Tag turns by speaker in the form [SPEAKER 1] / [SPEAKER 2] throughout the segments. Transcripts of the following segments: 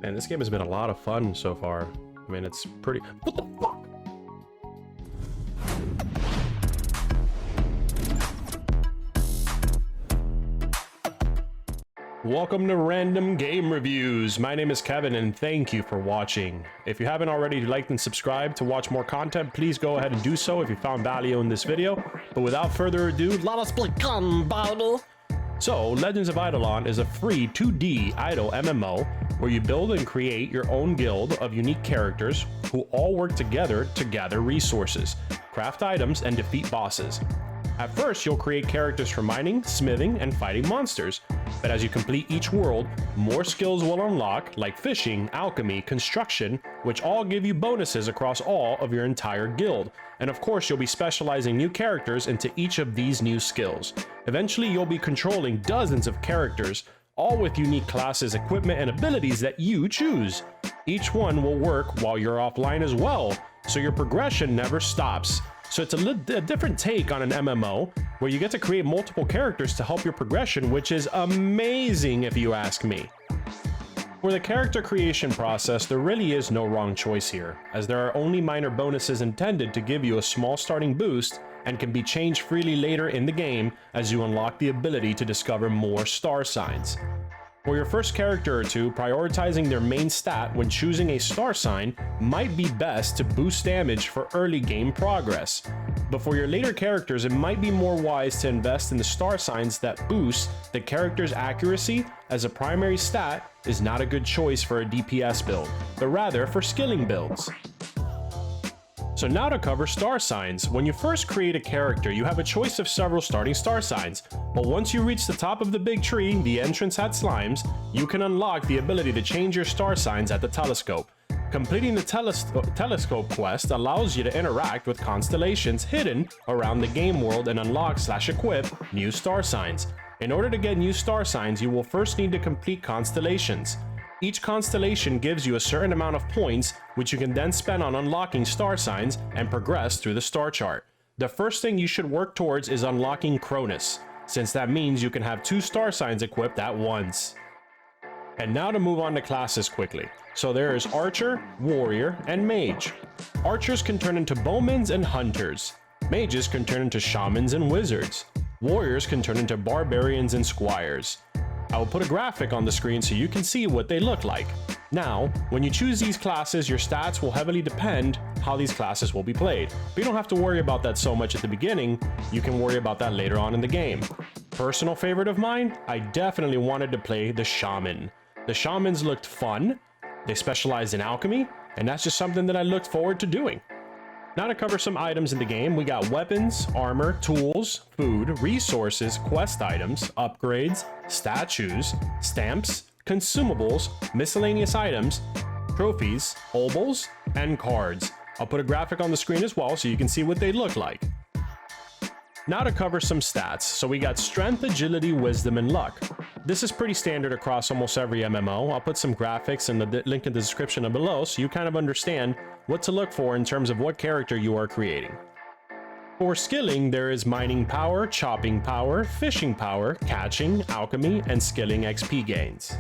[SPEAKER 1] Man, this game has been a lot of fun so far. I mean, it's pretty... What the fuck? Welcome to Random Game Reviews. My name is Kevin and thank you for watching. If you haven't already liked and subscribed to watch more content, please go ahead and do so if you found value in this video. But without further ado, let us begin, Bible. So, Legends of Idleon is a free 2D idle MMO where you build and create your own guild of unique characters who all work together to gather resources, craft items, and defeat bosses. At first, you'll create characters for mining, smithing, and fighting monsters, but as you complete each world, more skills will unlock, like fishing, alchemy, construction, which all give you bonuses across all of your entire guild. And of course, you'll be specializing new characters into each of these new skills. Eventually, you'll be controlling dozens of characters, all with unique classes, equipment, and abilities that you choose. Each one will work while you're offline as well, so your progression never stops. So it's a different take on an MMO, where you get to create multiple characters to help your progression, which is amazing if you ask me. For the character creation process, there really is no wrong choice here, as there are only minor bonuses intended to give you a small starting boost and can be changed freely later in the game as you unlock the ability to discover more star signs. For your first character or two, prioritizing their main stat when choosing a star sign might be best to boost damage for early game progress. But for your later characters, it might be more wise to invest in the star signs that boost the character's accuracy, as a primary stat is not a good choice for a DPS build, but rather for skilling builds. So now to cover star signs. When you first create a character, you have a choice of several starting star signs, but once you reach the top of the big tree, the entrance at Slimes, you can unlock the ability to change your star signs at the telescope. Completing the telescope quest allows you to interact with constellations hidden around the game world and unlock/equip new star signs. In order to get new star signs, you will first need to complete constellations. Each constellation gives you a certain amount of points, which you can then spend on unlocking star signs and progress through the star chart. The first thing you should work towards is unlocking Cronus, since that means you can have 2 star signs equipped at once. And now to move on to classes quickly. So there is Archer, Warrior, and Mage. Archers can turn into Bowmen and Hunters. Mages can turn into Shamans and Wizards. Warriors can turn into Barbarians and Squires. I will put a graphic on the screen so you can see what they look like. Now, when you choose these classes, your stats will heavily depend how these classes will be played. But you don't have to worry about that so much at the beginning, you can worry about that later on in the game. Personal favorite of mine, I definitely wanted to play the Shaman. The Shamans looked fun, they specialized in alchemy, and that's just something that I looked forward to doing. Now to cover some items in the game, we got weapons, armor, tools, food, resources, quest items, upgrades, statues, stamps, consumables, miscellaneous items, trophies, obols, and cards. I'll put a graphic on the screen as well so you can see what they look like. Now to cover some stats. So we got strength, agility, wisdom, and luck. This is pretty standard across almost every MMO. I'll put some graphics in the link in the description below so you kind of understand what to look for in terms of what character you are creating. For skilling, there is mining power, chopping power, fishing power, catching, alchemy, and skilling XP gains.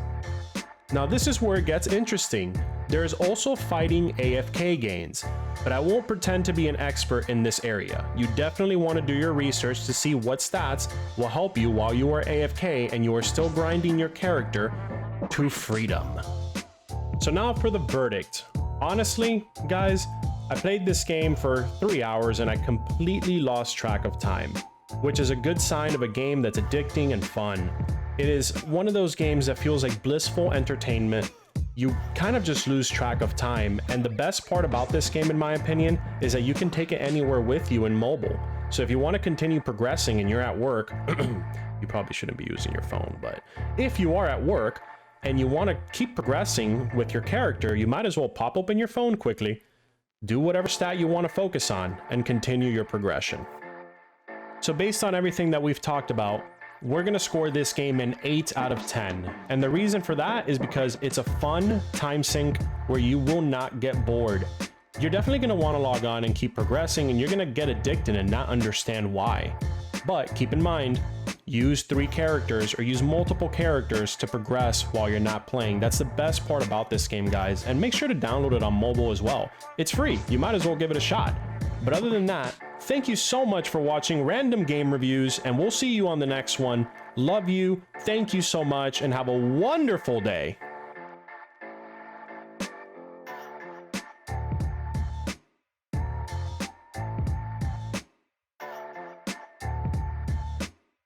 [SPEAKER 1] Now this is where it gets interesting. There is also fighting AFK gains, but I won't pretend to be an expert in this area. You definitely want to do your research to see what stats will help you while you are AFK and you are still grinding your character to freedom. So now for the verdict. Honestly, guys, I played this game for 3 hours and I completely lost track of time, which is a good sign of a game that's addicting and fun. It is one of those games that feels like blissful entertainment. You kind of just lose track of time, and the best part about this game, in my opinion, is that you can take it anywhere with you in mobile. So if you want to continue progressing and you're at work, you probably shouldn't be using your phone, but if you are at work and you want to keep progressing with your character, you might as well pop open your phone quickly, do whatever stat you want to focus on, and continue your progression. So based on everything that we've talked about, we're going to score this game an 8 out of 10. And the reason for that is because it's a fun time sink where you will not get bored. You're definitely going to want to log on and keep progressing, and you're going to get addicted and not understand why. But keep in mind, use 3 characters or use multiple characters to progress while you're not playing. That's the best part about this game, guys. And make sure to download it on mobile as well. It's free. You might as well give it a shot. But other than that, thank you so much for watching Random Game Reviews, and we'll see you on the next one. Love you. Thank you so much, and have a wonderful day.